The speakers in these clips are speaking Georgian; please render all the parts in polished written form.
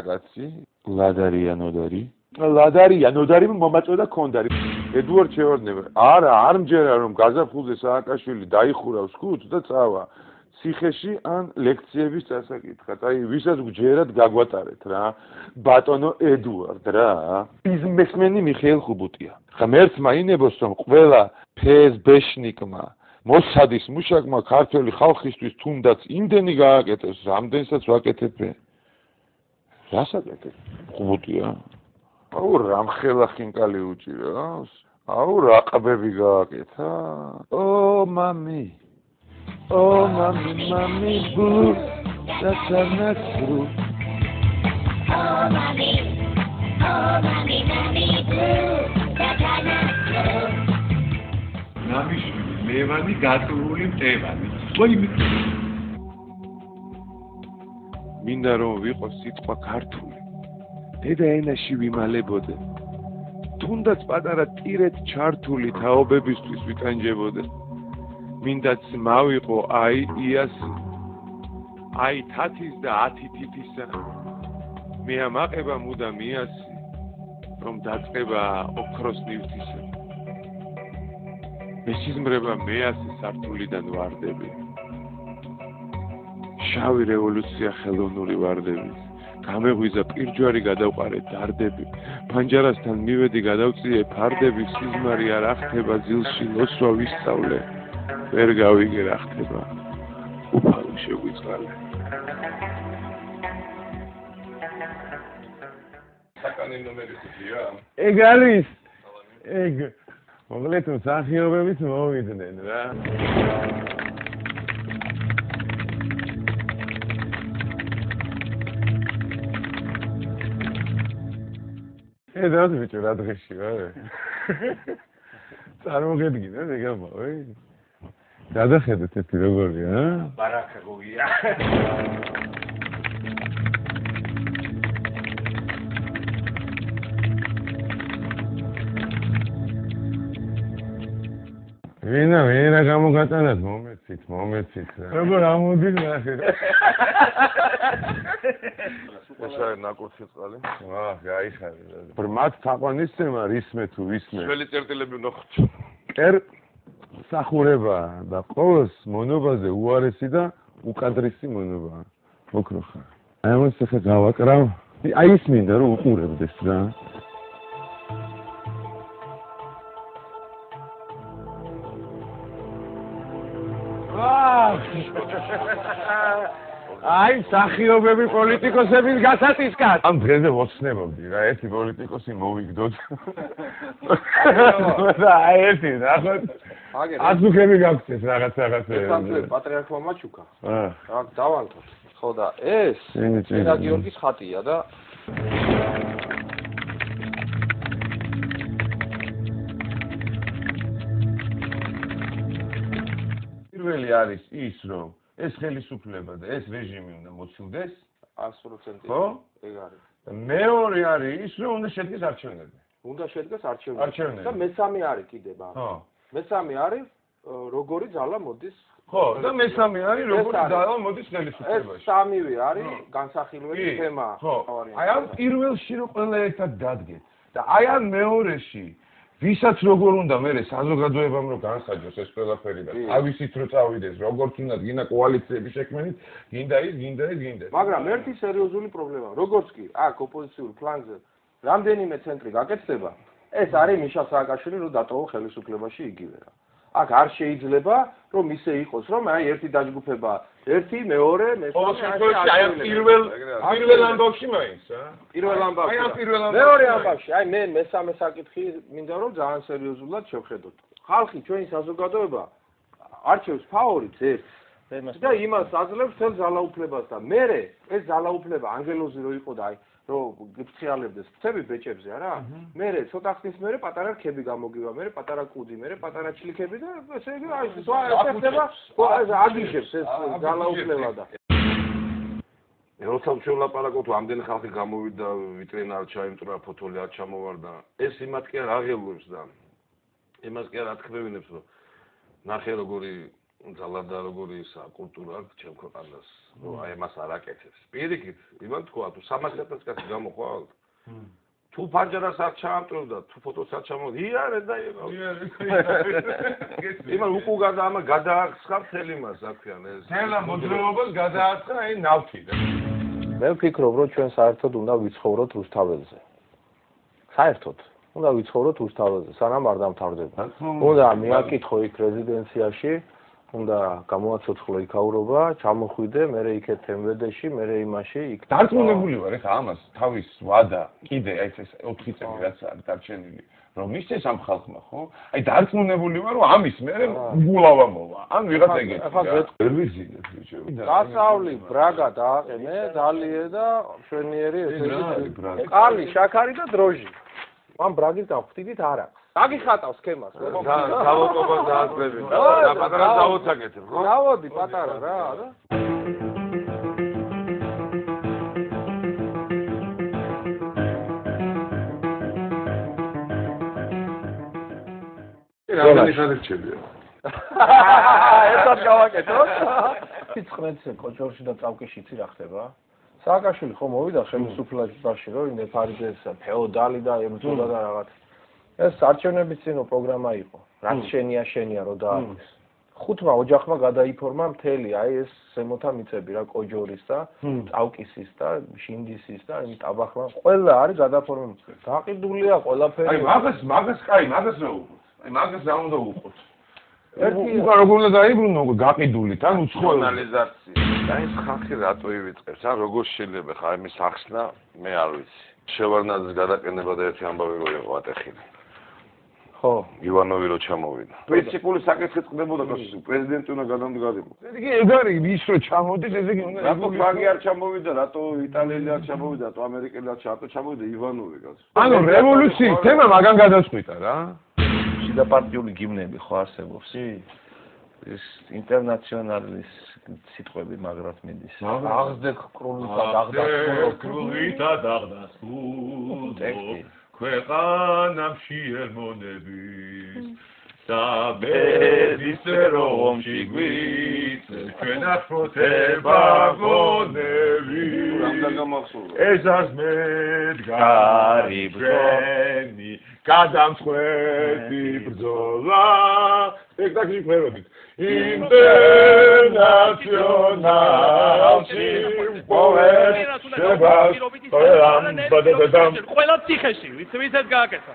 Ragazzi, ლადარია ნოდარი მომაწოდა კონდარი. ედუარდ შევარდნები. არა, არ მჯერა რომ გაზაფხულზე სააკაშვილი დაიხურავს ხუთს და წავა ციხეში ან ლექციების დასაკითხად. აი, ვისაც გჯერათ გაგვატარეთ რა. ბატონო ედუარდ რა. ბიზნესმენი მიხეილ ხუბუტია. ღმერთმა ინებოს რომ ყველა ფსბ-შნიკმა მოსადის მუშაკმა ქართული ხალხისთვის თუნდაც იმდენი გააკეთეს, რამდენსაც ვაკეთებ. რასაკეთებ? ხუბუტია. აუ რამხელა ხინკალი უჭირავს. აუ რაყბები გააკეთა. ო მამი. ო მამი ბლუ. დასანაცრუ. ო მამი ბლუ. დასანაცრუ. ნამიშვილი ლევანი გატურული მტევანი. მინდა რომ ვიყოს სიტყვა ქართული. დედა ენაში ვიმალებოდე. თუნდაც პატარა ტირეთ ჩართული თაობებისთვის ვიტანჯებოდე. მინდაც მავიყო აი იასი. აი თათის და 10 თითისა. მე ამაყება მუდამ იასი. რომ დაწყება ოქროს ნივთისა. მე სიზმრება მეასი სართულიდან ვარდები. შავი რევოლუცია ხელოვნური ვარდების. გამეღვიზა პირჯვარი გადავყარე დარდები. ფანჯარასთან მივედი გადავწიე ფარდები. სიზმარი არ ახთება ძილში ლოცვა ვისწავლე. ვერ გავიგე რა ხდება. უფალო შეგვიწყალე. საკანი ნომერი 5-ია. ეგ არის. ეგ მოკლედ მსახიობების მოვიდნენ რა. ედაც ბიჭო რა დღეში ვარ. წარმოგედგინე ეგამავე. გადახედეთ ეს როგორია? ბარაკაგოია. ვინა გამოგატანათ მომეცით. როგორ ამოდის ნახე. ესა ნაკურთხი წყალი. გაიხარე. ბრმად თაყვანისცემა რისმე თუ ვისმე. შველი წერტილები ვნახოთ. სახურება და ყოველს მონობაზე უარესი და უკადრესი მონობა. მოკროხა. აი ამას ახლა გავაკრავ. აი ის მინდა რომ უყურებდეს რა. აი სახიობები პოლიტიკოსების გასატისკად. ამ დღეზე ვოცნებობდი რა, ერთი პოლიტიკოსი მოვიგდოთ. და აი ერთი ნახოთ. აზუქები გაგცეს რაღაცა. ეს პატრიარქმა მაჩუკა. რა დავანთოთ. ხო და ეს წინა გიორგის ხატია და პირველი არის ის რომ ეს ხელისუფლება და ეს რეჟიმი უნდა მოცილდეს 100%. ხო? ეგ არის. მეორე არის ის რომ უნდა შედგეს არჩევნები. უნდა შედგეს არჩევნები. და მესამე არის კიდე ბა. ხო. მესამე არის როგორი ძალა მოდის. ხო, და მესამე არის როგორი ძალა მოდის ხელისუფლებაში. ეს სამივე არის განსახილველი თემა. ხო. აი ამ პირველში რომ ყველა ერთად დადგეთ და აი ამ მეორეში ვისაც როგორ უნდა მერე საზოგადოებამ რომ განსაჯოს ეს ყველაფერი და თავისით რო წავიდეს როგორც უნდა გინდა კოალიციების შექმნით გინდა ის. მაგრამ ერთი სერიოზული პრობლემაა როგორც კი აქ ოპოზიციურ ფლანგზე რამდენიმე ცენტრი გაკეთდება ეს არის მიშა სააკაშვილი რომ დატოვო ხელისუფლებაში იგივე რა. აქ არ შეიძლება რომ ისე იყოს რომ აი ერთი დაჯგუფება ერთი, მეორე, მესამე, აი პირველ ამბავში მაინც, პირველ ამბავში. მეორე ამბავში, აი მე მესამე საკითხი მინდა რომ ძალიან სერიოზულად შევხედოთ. ხალხი ჩვენი საზოგადოება არჩევს ფავორიტს ერთს და იმას აძლევს თელ ძალაუფლებას და მე ეს ძალაუფლება ანგელოზი რო იყო და აი რომ გიფრთხიალებდეს ფცები ბეჭებზე არა? მე ცოტა ხნის მერე პატარა რქები გამოგივა, მე პატარა კუდი, მე პატარა ჩლიქები და ესე იგი აი ეს ხდება აგიჟებს ეს ძალაუფლება და როცა შევლაპარაკოთ ამდენი ხალხი გამოვიდა ვიტრინა არ ჩაიმტრა, ფოთოლი არ ჩამოვარდა, ეს იმათ კი არ აღელვებს და იმას კი არ ათქმევინებს რომ ნახე როგორი ძალა და როგორი ისა კულტურა აქვს ჩემ ქვეყანას, რომ აი მას არ აკეთებს. პირიქით, იმან თქვა თუ 300,000 კაცი გამოყვალ. თუ ფანჯარას არ ჩაამტრევდა, თუ ფოტოს არ ჩამოვიდა, იარე და იმან უკუგა და ამა გადააცხა მთელი მას, რა ქვია, ეს. თელა მოძრაობას გადააცხა აი ნავთიდან. მე ვფიქრობ, რომ ჩვენ საერთოდ უნდა ვიცხოვროთ რუსთაველზე. საერთოდ უნდა ვიცხოვროთ რუსთაველზე, სანამ არ დამთავრდება. უნდა მიაკითხო იქ რეზიდენციაში, უნდა გამოაცოცხლო იქაურობა, ჩამოხვიდე, მე იქეთ MVD-ში, მე იმაში იქ. დარწმუნებული ვარ ეხა ამას, თავის ვადა, კიდე აი ეს 4 წელი რაც არის დარჩენილი, რომ მისცეს ამ ხალხმა, ხო? აი დარწმუნებული ვარ, რომ ამის მე გულავა მოვა. ან ვიღაც ეგეთი. ვერ ვიზიდეთ ბიჭო. გასავლი ბრაგა დააყენე, დალიე და შვენიერი ესე. ყალი, შაქარი და დროჟი. ამ ბრაგის გავხდით არ აქვს. დაგიხატავს სქემას. заводობას დაასწრებით. და პატარა заводს აკეთებ, ხო? завоდი პატარა რა, და. რამდენი ხანი რჩებია? ერთად გავაკეთო. 19 კოჭორში და წავკიში იცი რა ხდება? სააკაშვილი ხო მოვიდა ხელისუფლებაში, რომ ნეფარიძეს ფეოდალი და ებრძოდა და რაღაც. ეს არჩევნების წინო პროგრამა იყო. რაც შენია რო დააქვს. ხუთმა ოჯახმა გადაიფორმა მთელი აი ეს ზემოთა მიწები რა კოჯორის და წავკისის და შინდისის და იმ ტაბახლა ყველა არის გადაფორმებული. გაყიდულია ყველაფერი. აი მაგას კაი, მაგას რა უყურთ? აი მაგას რა უნდა უყურთ? ერთი როგორ უნდა დაიბრუნო გაყიდული თან უცხოანალიზაცია. და ეს ხალხი რატო ივიწყებს? ან როგორ შეიძლება ხა იმის ახსნა მე არ ვიცი. შევარნაძის გადაყენება და ერთი ამბავი რო იყო ატეხილი. ხო, ივანოვი რო ჩამოვიდა. პრინციპული საკითხი წყდებოდა პრეზიდენტი უნდა გადამდგარიყო. იგი ეგ არის ის რო ჩამოვიდეს, ესე იგი უნდა რატო ფრანგი არ ჩამოვიდა, რატო იტალიელი არ ჩამოვიდა, რატო ამერიკელი არ ჩამოვიდა ივანოვი კაცო. ანუ რევოლუციის თემა მაგან გადაწყვიტა რა. შიდა პარტიული გიმნები ხო არსებობს? ეს ინტერნაციონალის სიტყვები მაგრად მიდის. აღზრდ კრულითა დაღდასკულ ტექსტი. ქვეყანამ შეერმონების საბედის რომში გვიწევს ჩვენ ახროთება გონები ეზაზმეთ გარიბრენი გადამწყვეტი ბრძოლა სპექტაკლი ხვეროდით ინტერნაციონალში პოეტ შებას ყველა ციხეში ვიცით გააკეთა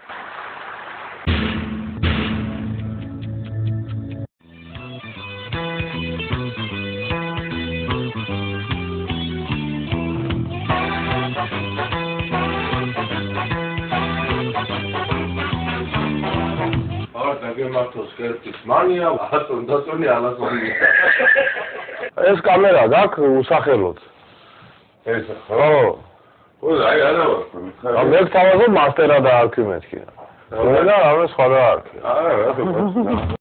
გემართოს კერტის მანია, ატონდატონი ალაზონი. ეს კამერა გაქვს უსახელოდ. ეს ხო. აი არა ვარ. მე თავაზობ მასტერად აარქი მეთქი. და რამე სხვა და აარქი. არა, რა თქმა უნდა.